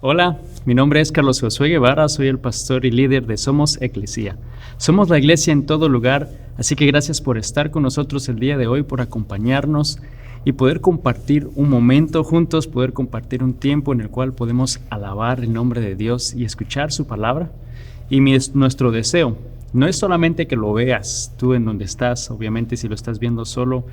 Hola, mi nombre es Carlos Josué Guevara, soy el pastor y líder de Somos Eclesia. Somos la iglesia en todo lugar, así que gracias por estar con nosotros el día de hoy, por acompañarnos y poder compartir un momento juntos, poder compartir un tiempo en el cual podemos alabar el nombre de Dios y escuchar su palabra. Y nuestro deseo no es solamente que lo veas tú en donde estás, obviamente si lo estás viendo solo,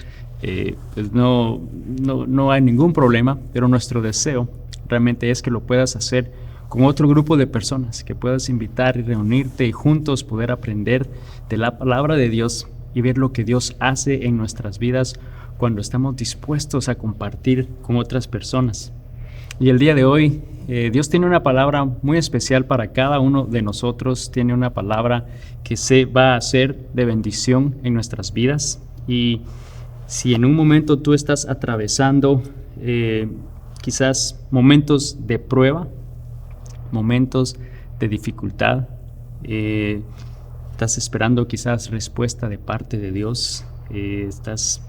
pues no hay ningún problema, pero nuestro deseo realmente es que lo puedas hacer con otro grupo de personas, que puedas invitar y reunirte y juntos poder aprender de la palabra de Dios y ver lo que Dios hace en nuestras vidas cuando estamos dispuestos a compartir con otras personas. Y el día de hoy, Dios tiene una palabra muy especial para cada uno de nosotros, tiene una palabra que se va a hacer de bendición en nuestras vidas. Y si en un momento tú estás atravesando quizás momentos de prueba, momentos de dificultad, estás esperando quizás respuesta de parte de Dios, estás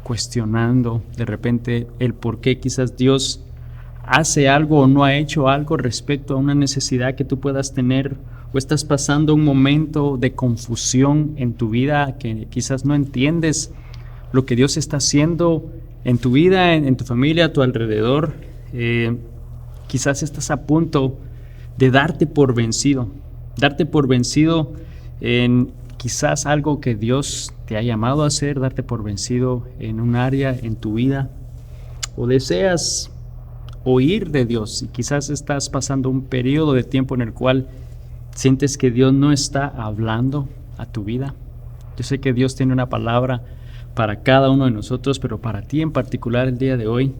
cuestionando de repente el por qué quizás Dios hace algo o no ha hecho algo respecto a una necesidad que tú puedas tener, o estás pasando un momento de confusión en tu vida que quizás no entiendes lo que Dios está haciendo en tu vida, en tu familia, a tu alrededor. Quizás estás a punto de darte por vencido en quizás algo que Dios te ha llamado a hacer, darte por vencido en un área en tu vida, o deseas oír de Dios y quizás estás pasando un periodo de tiempo en el cual sientes que Dios no está hablando a tu vida. Yo sé que Dios tiene una palabra para cada uno de nosotros, pero para ti en particular el día de hoy.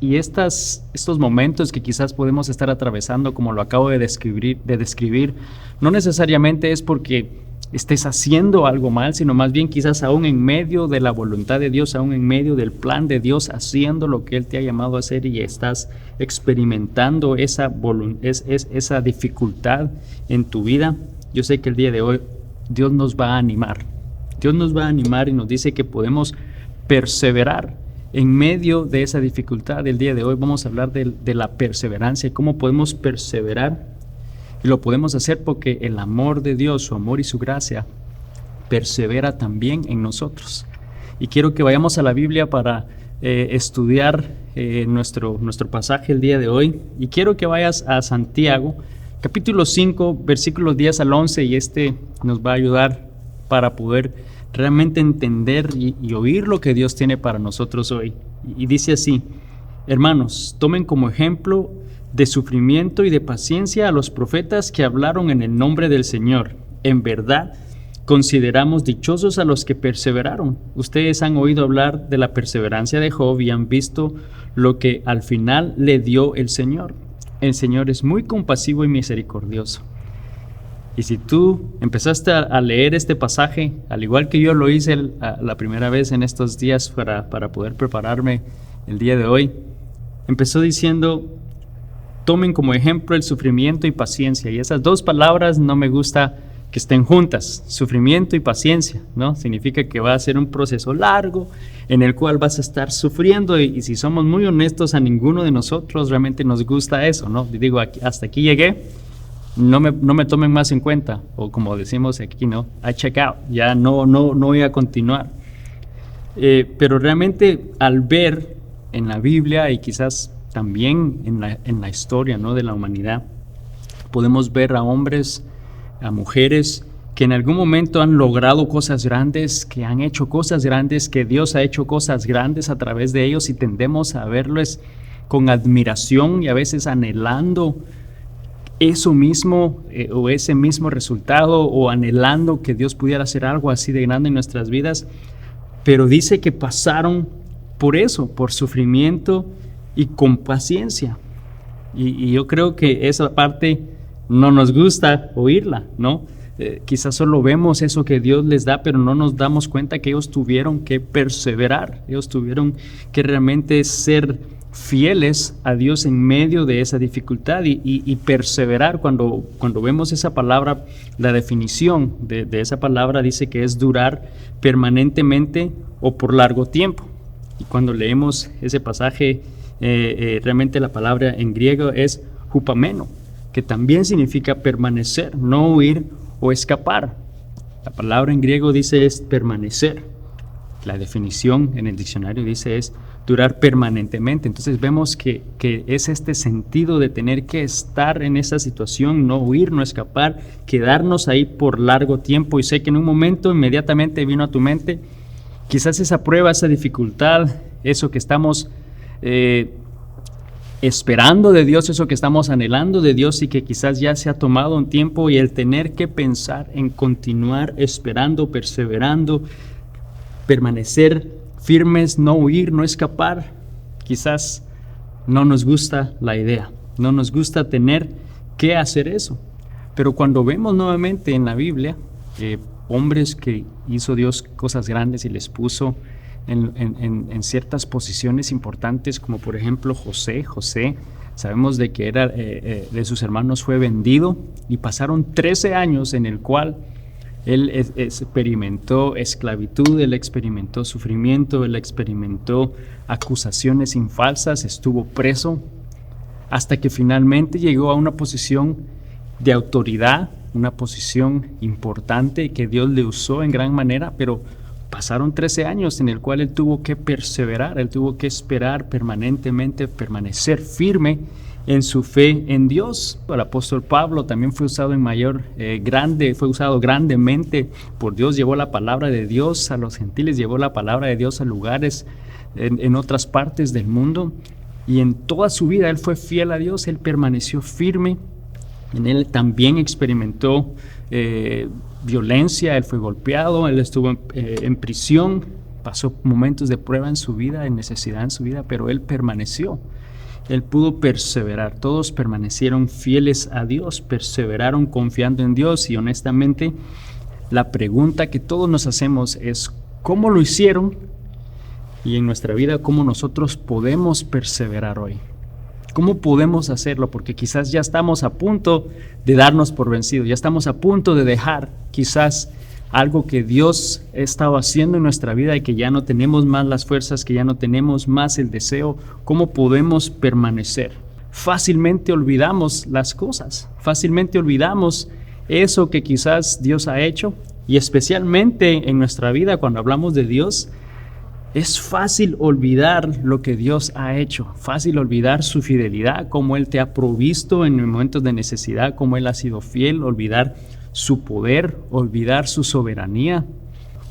Y estos momentos que quizás podemos estar atravesando, como lo acabo de describir, no necesariamente es porque estés haciendo algo mal, sino más bien quizás aún en medio de la voluntad de Dios, aún en medio del plan de Dios, haciendo lo que Él te ha llamado a hacer y estás experimentando esa dificultad en tu vida. Yo sé que el día de hoy Dios nos va a animar. Dios nos va a animar y nos dice que podemos perseverar en medio de esa dificultad. El día de hoy vamos a hablar de la perseverancia, cómo podemos perseverar. Y lo podemos hacer porque el amor de Dios, su amor y su gracia, persevera también en nosotros. Y quiero que vayamos a la Biblia para estudiar nuestro pasaje el día de hoy. Y quiero que vayas a Santiago, capítulo 5, versículos 10 al 11, y nos va a ayudar para poder realmente entender y oír lo que Dios tiene para nosotros hoy. Y dice así: hermanos, tomen como ejemplo de sufrimiento y de paciencia a los profetas que hablaron en el nombre del Señor. En verdad, consideramos dichosos a los que perseveraron. Ustedes han oído hablar de la perseverancia de Job y han visto lo que al final le dio el Señor. El Señor es muy compasivo y misericordioso. Y si tú empezaste a leer este pasaje, al igual que yo lo hice la primera vez en estos días para poder prepararme el día de hoy, empezó diciendo: tomen como ejemplo el sufrimiento y paciencia. Y esas dos palabras no me gusta que estén juntas, sufrimiento y paciencia, ¿no? Significa que va a ser un proceso largo en el cual vas a estar sufriendo y si somos muy honestos, a ninguno de nosotros realmente nos gusta eso, ¿no? Digo, hasta aquí llegué, no me tomen más en cuenta, o como decimos aquí, ¿no? I check out, ya no voy a continuar. Pero realmente al ver en la Biblia y quizás también en la historia, ¿no?, de la humanidad, podemos ver a hombres, a mujeres que en algún momento han logrado cosas grandes, que han hecho cosas grandes, que Dios ha hecho cosas grandes a través de ellos, y tendemos a verles con admiración y a veces anhelando eso mismo o ese mismo resultado, o anhelando que Dios pudiera hacer algo así de grande en nuestras vidas. Pero dice que pasaron por eso, por sufrimiento y con paciencia. Y yo creo que esa parte no nos gusta oírla, ¿no? Quizás solo vemos eso que Dios les da, pero no nos damos cuenta que ellos tuvieron que perseverar, ellos tuvieron que realmente ser fieles a Dios en medio de esa dificultad y perseverar. Cuando vemos esa palabra, la definición de esa palabra dice que es durar permanentemente o por largo tiempo. Y cuando leemos ese pasaje Realmente la palabra en griego es hupameno, que también significa permanecer, no huir o escapar. La palabra en griego dice es permanecer. La definición en el diccionario dice es durar permanentemente. Entonces vemos que es este sentido de tener que estar en esa situación, no huir, no escapar, quedarnos ahí por largo tiempo. Y sé que en un momento inmediatamente vino a tu mente quizás esa prueba, esa dificultad, eso que estamos esperando de Dios, eso que estamos anhelando de Dios y que quizás ya se ha tomado un tiempo, y el tener que pensar en continuar esperando, perseverando, permanecer firmes, no huir, no escapar. Quizás no nos gusta la idea, no nos gusta tener que hacer eso. Pero cuando vemos nuevamente en la Biblia hombres que hizo Dios cosas grandes y les puso en ciertas posiciones importantes, como por ejemplo José, sabemos de que era de sus hermanos fue vendido, y pasaron 13 años en el cual él experimentó esclavitud, él experimentó sufrimiento, él experimentó acusaciones infalsas, estuvo preso, hasta que finalmente llegó a una posición de autoridad, una posición importante que Dios le usó en gran manera, pero pasaron 13 años en el cual él tuvo que perseverar, él tuvo que esperar permanentemente, permanecer firme en su fe en Dios. El apóstol Pablo también fue usado fue usado grandemente por Dios, llevó la palabra de Dios a los gentiles, llevó la palabra de Dios a lugares en otras partes del mundo, y en toda su vida él fue fiel a Dios, él permaneció firme. En él también experimentó violencia, él fue golpeado, él estuvo en prisión, pasó momentos de prueba en su vida, de necesidad en su vida, pero él permaneció. Él pudo perseverar. Todos permanecieron fieles a Dios, perseveraron confiando en Dios. Y honestamente, la pregunta que todos nos hacemos es ¿cómo lo hicieron? Y en nuestra vida, ¿cómo nosotros podemos perseverar hoy? ¿Cómo podemos hacerlo? Porque quizás ya estamos a punto de darnos por vencidos, ya estamos a punto de dejar quizás algo que Dios ha estado haciendo en nuestra vida y que ya no tenemos más las fuerzas, que ya no tenemos más el deseo. ¿Cómo podemos permanecer? Fácilmente olvidamos las cosas, fácilmente olvidamos eso que quizás Dios ha hecho, y especialmente en nuestra vida cuando hablamos de Dios, es fácil olvidar lo que Dios ha hecho, fácil olvidar su fidelidad, cómo Él te ha provisto en momentos de necesidad, cómo Él ha sido fiel, olvidar su poder, olvidar su soberanía.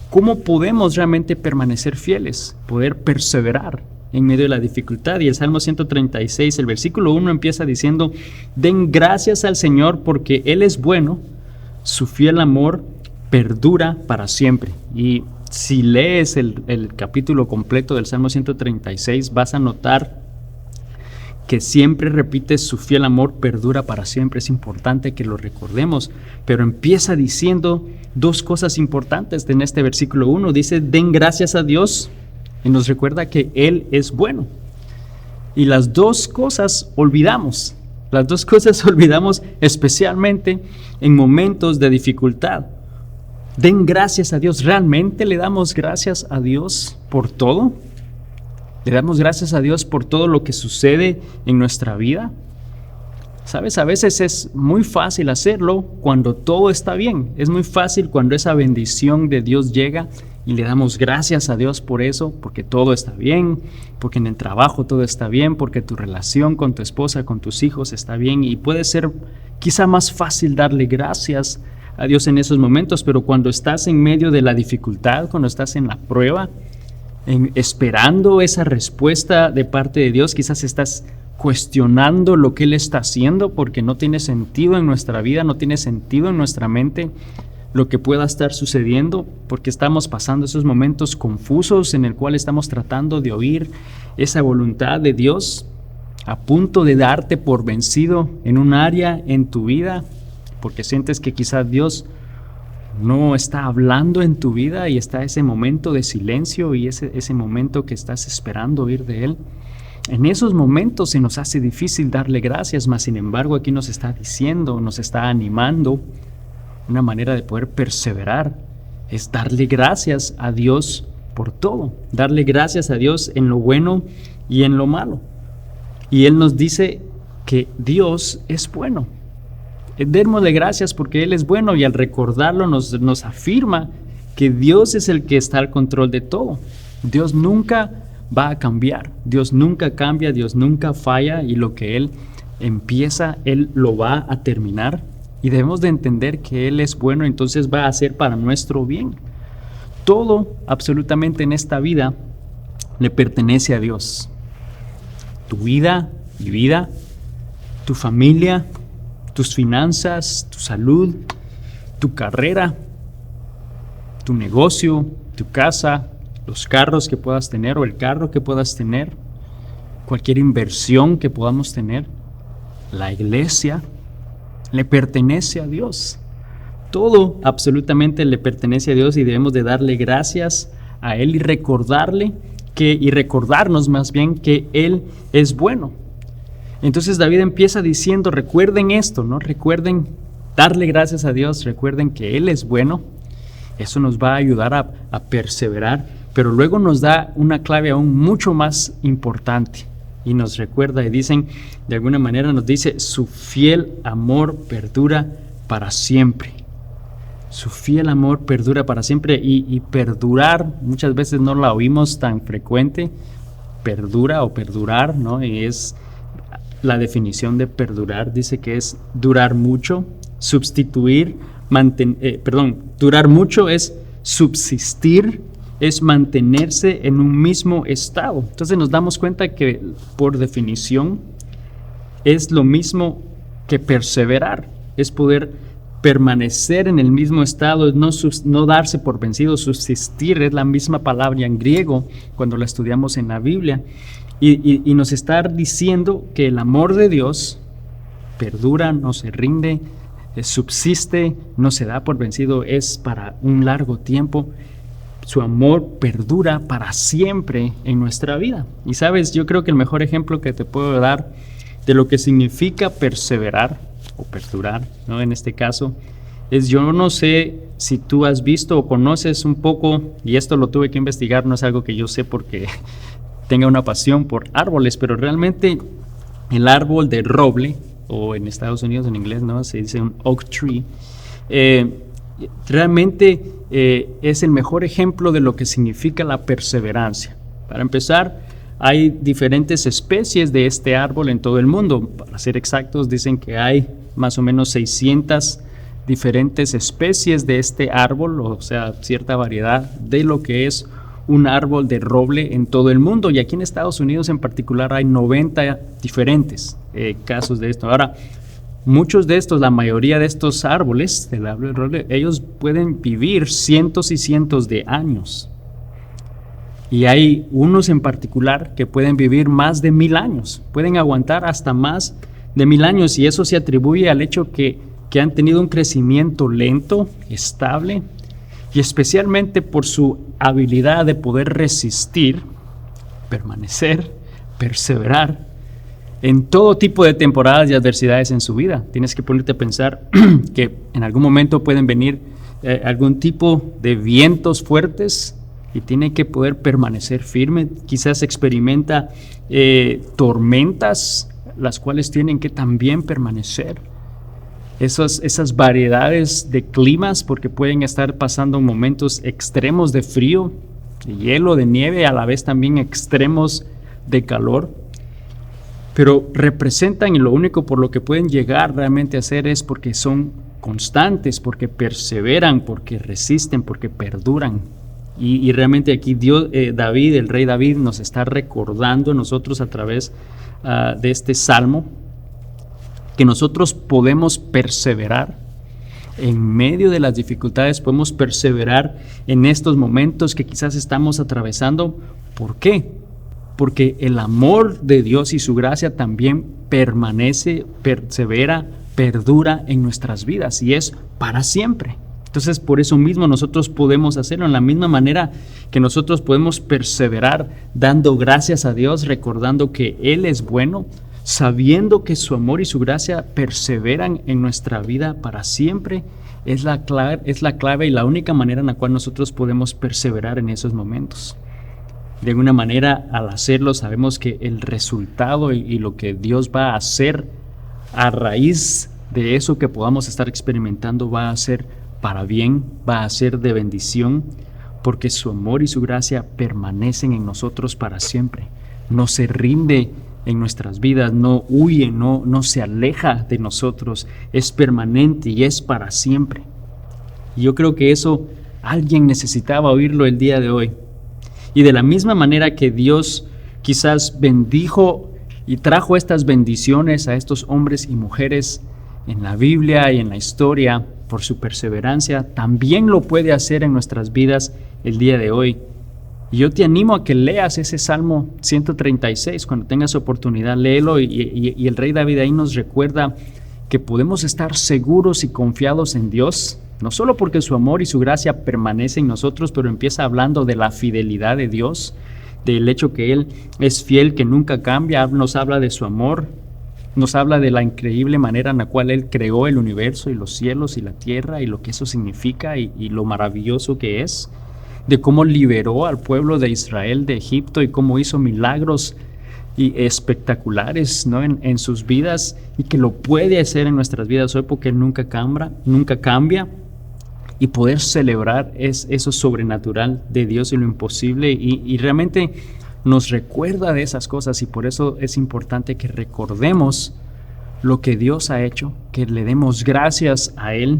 ¿Cómo podemos realmente permanecer fieles, poder perseverar en medio de la dificultad? Y el Salmo 136, el versículo 1 empieza diciendo: den gracias al Señor porque Él es bueno, su fiel amor perdura para siempre. Y si lees el capítulo completo del Salmo 136, vas a notar que siempre repite su fiel amor perdura para siempre. Es importante que lo recordemos, pero empieza diciendo dos cosas importantes en este versículo 1. Dice, den gracias a Dios, y nos recuerda que Él es bueno. Y las dos cosas olvidamos especialmente en momentos de dificultad. Den gracias a Dios. ¿Realmente le damos gracias a Dios por todo? ¿Le damos gracias a Dios por todo lo que sucede en nuestra vida? ¿Sabes? A veces es muy fácil hacerlo cuando todo está bien. Es muy fácil cuando esa bendición de Dios llega y le damos gracias a Dios por eso, porque todo está bien, porque en el trabajo todo está bien, porque tu relación con tu esposa, con tus hijos está bien, y puede ser quizá más fácil darle gracias a Dios en esos momentos. Pero cuando estás en medio de la dificultad, cuando estás en la prueba, esperando esa respuesta de parte de Dios, quizás estás cuestionando lo que Él está haciendo, porque no tiene sentido en nuestra vida, no tiene sentido en nuestra mente lo que pueda estar sucediendo, porque estamos pasando esos momentos confusos en el cual estamos tratando de oír esa voluntad de Dios, a punto de darte por vencido en un área en tu vida, porque sientes que quizás Dios no está hablando en tu vida y está ese momento de silencio y ese momento que estás esperando oír de Él. En esos momentos se nos hace difícil darle gracias, mas sin embargo aquí nos está diciendo, nos está animando. Una manera de poder perseverar es darle gracias a Dios por todo, darle gracias a Dios en lo bueno y en lo malo. Y Él nos dice que Dios es bueno. Démosle gracias porque Él es bueno, y al recordarlo nos afirma que Dios es el que está al control de todo. Dios nunca va a cambiar, Dios nunca cambia, Dios nunca falla, y lo que Él empieza, Él lo va a terminar, y debemos de entender que Él es bueno, entonces va a hacer para nuestro bien. Todo, absolutamente en esta vida, le pertenece a Dios. Tu vida, mi vida, tu familia, tus finanzas, tu salud, tu carrera, tu negocio, tu casa, los carros que puedas tener o el carro que puedas tener, cualquier inversión que podamos tener, la iglesia, le pertenece a Dios. Todo absolutamente le pertenece a Dios, y debemos de darle gracias a Él y recordarnos más bien que Él es bueno. Entonces David empieza diciendo, recuerden esto, ¿no? Recuerden darle gracias a Dios, recuerden que Él es bueno. Eso nos va a ayudar a perseverar, pero luego nos da una clave aún mucho más importante, y nos recuerda, y dicen, de alguna manera nos dice, su fiel amor perdura para siempre. Su fiel amor perdura para siempre, y perdurar muchas veces no la oímos tan frecuente. Perdura o perdurar, ¿no? Y es la definición de perdurar, dice que es durar mucho, durar mucho es subsistir, es mantenerse en un mismo estado. Entonces nos damos cuenta que por definición es lo mismo que perseverar, es poder permanecer en el mismo estado, no darse por vencido. Subsistir es la misma palabra en griego cuando la estudiamos en la Biblia, y nos está diciendo que el amor de Dios perdura, no se rinde, subsiste, no se da por vencido, es para un largo tiempo. Su amor perdura para siempre en nuestra vida. Y sabes, yo creo que el mejor ejemplo que te puedo dar de lo que significa perseverar o perdurar, ¿no? En este caso, yo no sé si tú has visto o conoces un poco, y esto lo tuve que investigar, no es algo que yo sé porque tenga una pasión por árboles, pero realmente el árbol de roble, o en Estados Unidos en inglés, ¿no? Se dice un oak tree, realmente es el mejor ejemplo de lo que significa la perseverancia. Para empezar, hay diferentes especies de este árbol en todo el mundo. Para ser exactos, dicen que hay más o menos 600 diferentes especies de este árbol, o sea, cierta variedad de lo que es un árbol de roble en todo el mundo, y aquí en Estados Unidos en particular hay 90 diferentes casos de esto. Ahora, muchos de estos, la mayoría de estos árboles del árbol de roble, ellos pueden vivir cientos y cientos de años, y hay unos en particular que pueden vivir más de 1000 años, pueden aguantar hasta más de 1000 años, y eso se atribuye al hecho que han tenido un crecimiento lento, estable, y especialmente por su habilidad de poder resistir, permanecer, perseverar en todo tipo de temporadas y adversidades en su vida. Tienes que ponerte a pensar que en algún momento pueden venir algún tipo de vientos fuertes, y tiene que poder permanecer firme. Quizás experimenta tormentas, las cuales tienen que también permanecer. Esas variedades de climas, porque pueden estar pasando momentos extremos de frío, de hielo, de nieve, a la vez también extremos de calor, pero representan, y lo único por lo que pueden llegar realmente a ser es porque son constantes, porque perseveran, porque resisten, porque perduran. Y realmente aquí David, el rey David, nos está recordando a nosotros a través de este salmo que nosotros podemos perseverar en medio de las dificultades, podemos perseverar en estos momentos que quizás estamos atravesando. ¿Por qué? Porque el amor de Dios y su gracia también permanece, persevera, perdura en nuestras vidas, y es para siempre. Entonces, por eso mismo nosotros podemos hacerlo en la misma manera que nosotros podemos perseverar dando gracias a Dios, recordando que Él es bueno, sabiendo que su amor y su gracia perseveran en nuestra vida para siempre. Es la clave y la única manera en la cual nosotros podemos perseverar en esos momentos. De alguna manera, al hacerlo, sabemos que el resultado y lo que Dios va a hacer a raíz de eso que podamos estar experimentando va a ser para bien, va a ser de bendición, porque su amor y su gracia permanecen en nosotros para siempre. No se rinde en nuestras vidas, no huye, no se aleja de nosotros, es permanente y es para siempre. Y yo creo que eso alguien necesitaba oírlo el día de hoy. Y de la misma manera que Dios quizás bendijo y trajo estas bendiciones a estos hombres y mujeres en la Biblia y en la historia por su perseverancia, también lo puede hacer en nuestras vidas el día de hoy. Y yo te animo a que leas ese Salmo 136 cuando tengas oportunidad, léelo y el rey David ahí nos recuerda que podemos estar seguros y confiados en Dios, no solo porque su amor y su gracia permanecen en nosotros, pero empieza hablando de la fidelidad de Dios, del hecho que Él es fiel, que nunca cambia, nos habla de su amor, nos habla de la increíble manera en la cual Él creó el universo y los cielos y la tierra y lo que eso significa y lo maravilloso que es, de cómo liberó al pueblo de Israel de Egipto y cómo hizo milagros y espectaculares, ¿no? en sus vidas, y que lo puede hacer en nuestras vidas hoy porque Él nunca cambia, y poder celebrar eso sobrenatural de Dios y lo imposible, y realmente nos recuerda de esas cosas, y por eso es importante que recordemos lo que Dios ha hecho, que le demos gracias a Él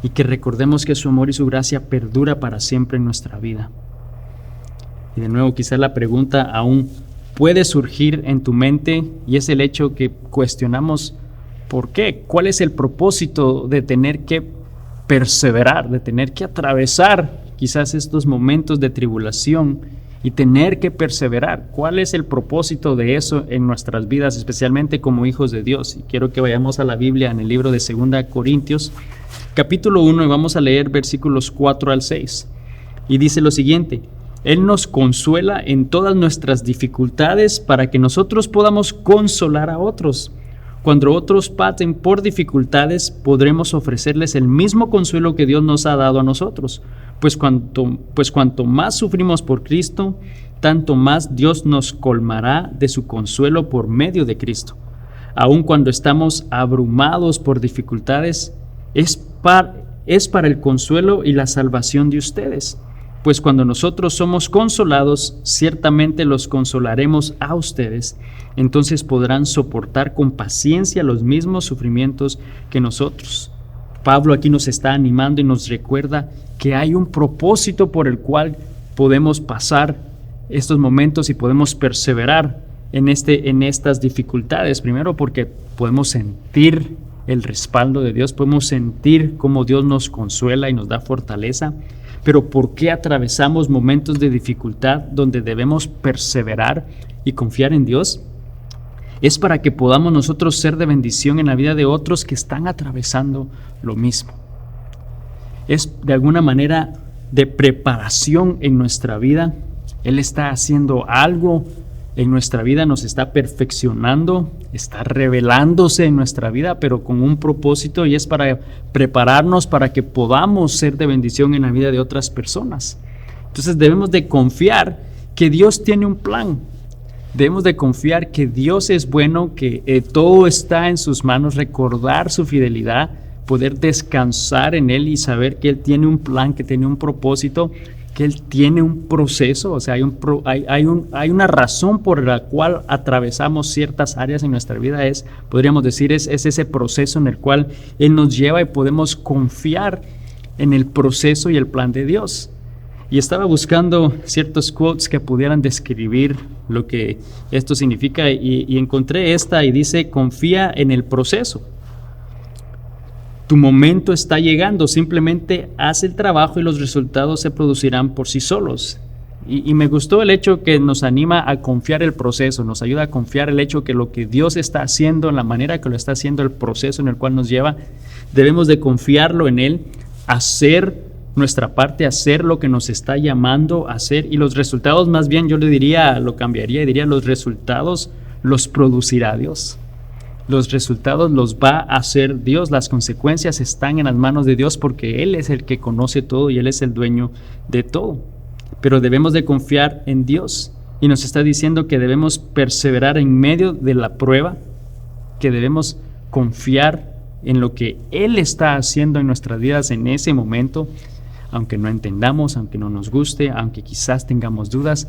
y que recordemos que su amor y su gracia perdura para siempre en nuestra vida. Y de nuevo, quizás la pregunta aún puede surgir en tu mente, y es el hecho que cuestionamos ¿por qué? ¿Cuál es el propósito de tener que perseverar, de tener que atravesar quizás estos momentos de tribulación y tener que perseverar? ¿Cuál es el propósito de eso en nuestras vidas, especialmente como hijos de Dios? Y quiero que vayamos a la Biblia en el libro de 2 Corintios, capítulo 1, y vamos a leer versículos 4 al 6. Y dice lo siguiente: Él nos consuela en todas nuestras dificultades para que nosotros podamos consolar a otros. Cuando otros pasen por dificultades, podremos ofrecerles el mismo consuelo que Dios nos ha dado a nosotros. Pues cuanto más sufrimos por Cristo, tanto más Dios nos colmará de su consuelo por medio de Cristo. Aun cuando estamos abrumados por dificultades, es para el consuelo y la salvación de ustedes. Pues cuando nosotros somos consolados, ciertamente los consolaremos a ustedes. Entonces podrán soportar con paciencia los mismos sufrimientos que nosotros. Pablo aquí nos está animando y nos recuerda que hay un propósito por el cual podemos pasar estos momentos y podemos perseverar en estas dificultades. Primero, porque podemos sentir el respaldo de Dios, podemos sentir cómo Dios nos consuela y nos da fortaleza. Pero ¿por qué atravesamos momentos de dificultad donde debemos perseverar y confiar en Dios? Es para que podamos nosotros ser de bendición en la vida de otros que están atravesando lo mismo. Es de alguna manera de preparación en nuestra vida. Él está haciendo algo en nuestra vida, nos está perfeccionando, está revelándose en nuestra vida, pero con un propósito, y es para prepararnos para que podamos ser de bendición en la vida de otras personas. Entonces debemos de confiar que Dios tiene un plan. Debemos de confiar que Dios es bueno, que todo está en sus manos, recordar su fidelidad, poder descansar en Él y saber que Él tiene un plan, que tiene un propósito, que Él tiene un proceso. O sea, hay una razón por la cual atravesamos ciertas áreas en nuestra vida. Podríamos decir, es ese proceso en el cual Él nos lleva y podemos confiar en el proceso y el plan de Dios. Y estaba buscando ciertos quotes que pudieran describir lo que esto significa y encontré esta, y dice: confía en el proceso. Tu momento está llegando, simplemente haz el trabajo y los resultados se producirán por sí solos. Y me gustó el hecho que nos anima a confiar el proceso, nos ayuda a confiar el hecho que lo que Dios está haciendo, en la manera que lo está haciendo, el proceso en el cual nos lleva, debemos de confiarlo en Él, hacer nuestra parte, hacer lo que nos está llamando a hacer, y los resultados, más bien yo lo cambiaría y diría: los resultados los producirá Dios. Los resultados los va a hacer Dios, las consecuencias están en las manos de Dios, porque Él es el que conoce todo y Él es el dueño de todo. pero debemos de confiar en Dios. Y nos está diciendo que debemos perseverar en medio de la prueba, que debemos confiar en lo que Él está haciendo en nuestras vidas en ese momento, aunque no entendamos, aunque no nos guste, aunque quizás tengamos dudas,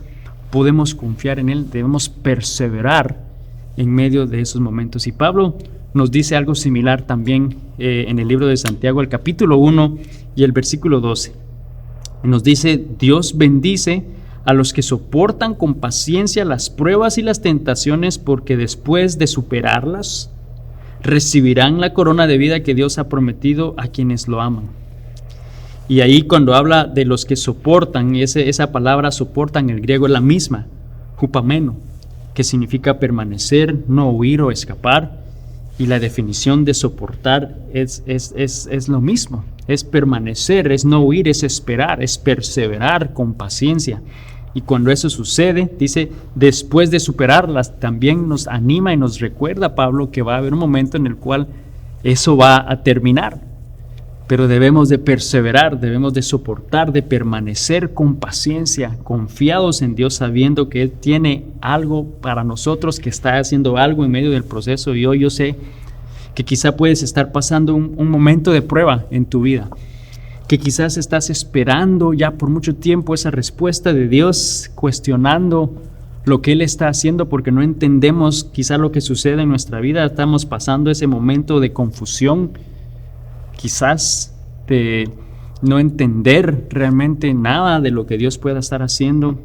podemos confiar en Él, debemos perseverar en medio de esos momentos. Y Pablo nos dice algo similar también en el libro de Santiago, el capítulo 1 y el versículo 12. Nos dice: Dios bendice a los que soportan con paciencia las pruebas y las tentaciones, porque después de superarlas, recibirán la corona de vida que Dios ha prometido a quienes lo aman. Y ahí, cuando habla de los que soportan, esa palabra soportan en el griego es la misma, hupameno, que significa permanecer, no huir o escapar. Y la definición de soportar es lo mismo, es permanecer, es no huir, es esperar, es perseverar con paciencia. Y cuando eso sucede, dice, después de superarlas, también nos anima y nos recuerda Pablo que va a haber un momento en el cual eso va a terminar. Pero debemos de perseverar, debemos de soportar, de permanecer con paciencia, confiados en Dios, sabiendo que Él tiene algo para nosotros, que está haciendo algo en medio del proceso. Y hoy yo sé que quizá puedes estar pasando un momento de prueba en tu vida, que quizás estás esperando ya por mucho tiempo esa respuesta de Dios, cuestionando lo que Él está haciendo porque no entendemos quizá lo que sucede en nuestra vida. Estamos pasando ese momento de confusión, quizás de no entender realmente nada de lo que Dios pueda estar haciendo,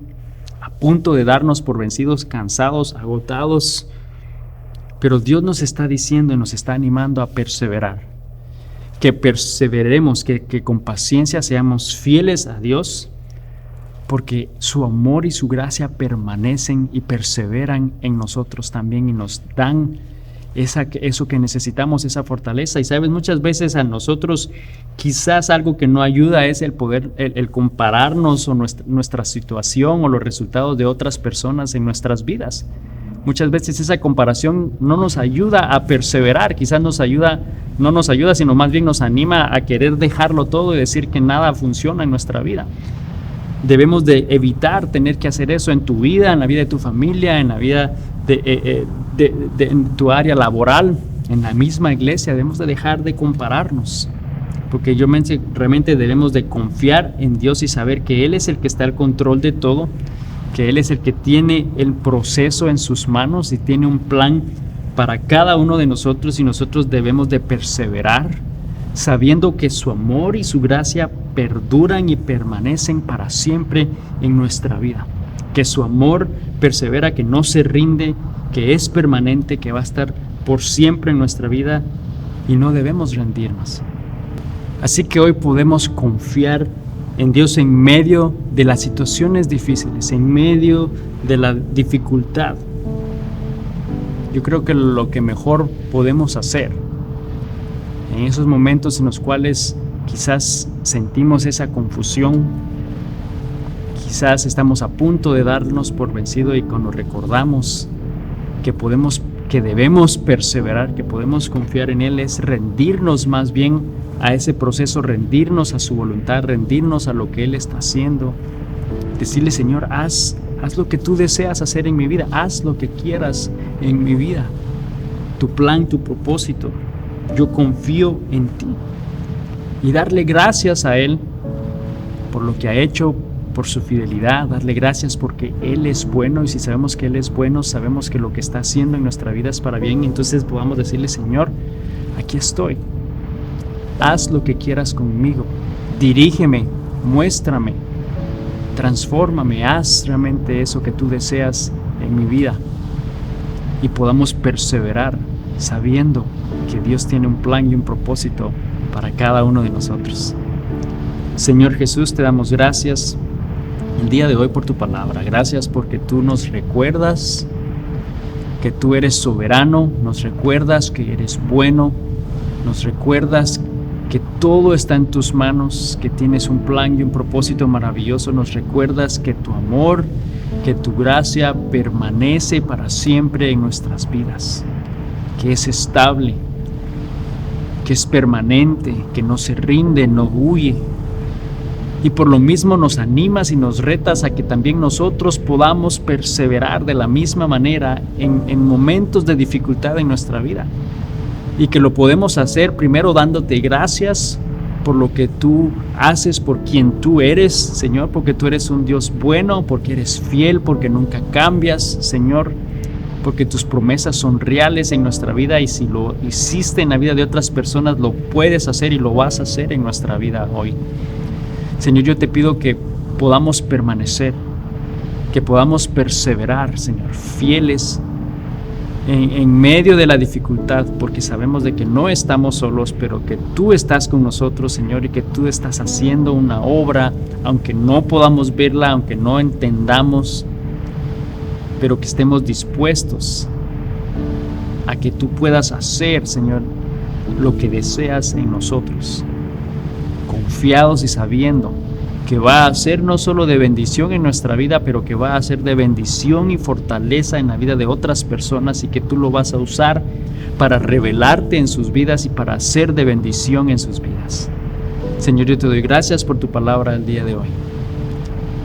a punto de darnos por vencidos, cansados, agotados. Pero Dios nos está diciendo y nos está animando a perseverar, que perseveremos, que con paciencia seamos fieles a Dios, porque su amor y su gracia permanecen y perseveran en nosotros también y nos dan eso que necesitamos, esa fortaleza. Y sabes, muchas veces a nosotros quizás algo que no ayuda es el compararnos o nuestra situación o los resultados de otras personas en nuestras vidas. Muchas veces esa comparación no nos ayuda a perseverar, quizás no nos ayuda, sino más bien nos anima a querer dejarlo todo y decir que nada funciona en nuestra vida. Debemos de evitar tener que hacer eso en tu vida, en la vida de tu familia, en la vida en tu área laboral, en la misma iglesia. Debemos de dejar de compararnos, porque realmente debemos de confiar en Dios y saber que Él es el que está al control de todo, que Él es el que tiene el proceso en sus manos y tiene un plan para cada uno de nosotros, y nosotros debemos de perseverar sabiendo que su amor y su gracia perduran y permanecen para siempre en nuestra vida, que su amor persevera, que no se rinde, que es permanente, que va a estar por siempre en nuestra vida, y no debemos rendirnos. Así que hoy podemos confiar en Dios en medio de las situaciones difíciles, en medio de la dificultad. Yo creo que lo que mejor podemos hacer en esos momentos en los cuales quizás sentimos esa confusión, quizás estamos a punto de darnos por vencido, y cuando recordamos que debemos perseverar, que podemos confiar en Él, es rendirnos más bien a ese proceso, rendirnos a su voluntad, rendirnos a lo que Él está haciendo. Decirle: Señor, haz lo que tú deseas hacer en mi vida, haz lo que quieras en mi vida, tu plan, tu propósito, yo confío en ti. Y darle gracias a Él por lo que ha hecho, por su fidelidad, darle gracias porque Él es bueno, y si sabemos que Él es bueno, sabemos que lo que está haciendo en nuestra vida es para bien. Entonces podamos decirle: Señor, aquí estoy, haz lo que quieras conmigo, dirígeme, muéstrame, transfórmame, haz realmente eso que tú deseas en mi vida, y podamos perseverar sabiendo que Dios tiene un plan y un propósito para cada uno de nosotros. Señor Jesús, te damos gracias el día de hoy por tu palabra. Gracias porque tú nos recuerdas que tú eres soberano, nos recuerdas que eres bueno, nos recuerdas que todo está en tus manos, que tienes un plan y un propósito maravilloso. Nos recuerdas que tu amor, que tu gracia permanece para siempre en nuestras vidas, que es estable, que es permanente, que no se rinde, no huye. Y por lo mismo nos animas y nos retas a que también nosotros podamos perseverar de la misma manera en momentos de dificultad en nuestra vida. Y que lo podemos hacer primero dándote gracias por lo que tú haces, por quien tú eres, Señor, porque tú eres un Dios bueno, porque eres fiel, porque nunca cambias, Señor, porque tus promesas son reales en nuestra vida y si lo hiciste en la vida de otras personas, lo puedes hacer y lo vas a hacer en nuestra vida hoy. Señor, yo te pido que podamos permanecer, que podamos perseverar, Señor, fieles en medio de la dificultad, porque sabemos de que no estamos solos, pero que tú estás con nosotros, Señor, y que tú estás haciendo una obra, aunque no podamos verla, aunque no entendamos, pero que estemos dispuestos a que tú puedas hacer, Señor, lo que deseas en nosotros, confiados y sabiendo que va a ser no solo de bendición en nuestra vida, pero que va a ser de bendición y fortaleza en la vida de otras personas y que tú lo vas a usar para revelarte en sus vidas y para ser de bendición en sus vidas. Señor, yo te doy gracias por tu palabra el día de hoy.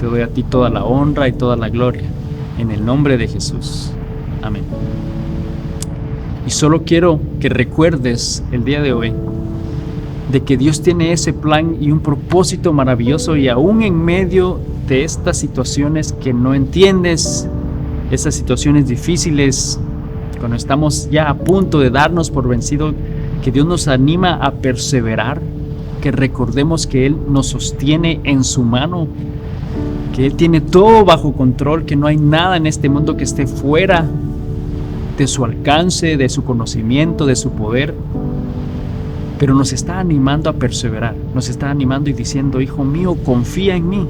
Te doy a ti toda la honra y toda la gloria, en el nombre de Jesús. Amén. Y solo quiero que recuerdes el día de hoy de que Dios tiene ese plan y un propósito maravilloso, y aún en medio de estas situaciones que no entiendes, estas situaciones difíciles, cuando estamos ya a punto de darnos por vencido, que Dios nos anima a perseverar, que recordemos que Él nos sostiene en su mano, que Él tiene todo bajo control, que no hay nada en este mundo que esté fuera de su alcance, de su conocimiento, de su poder. Pero nos está animando a perseverar, nos está animando y diciendo: hijo mío, confía en mí.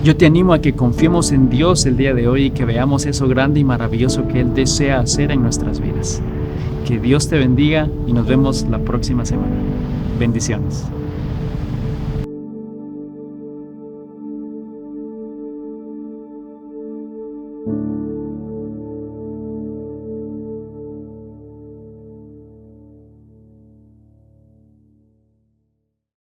Yo te animo a que confiemos en Dios el día de hoy y que veamos eso grande y maravilloso que Él desea hacer en nuestras vidas. Que Dios te bendiga y nos vemos la próxima semana. Bendiciones.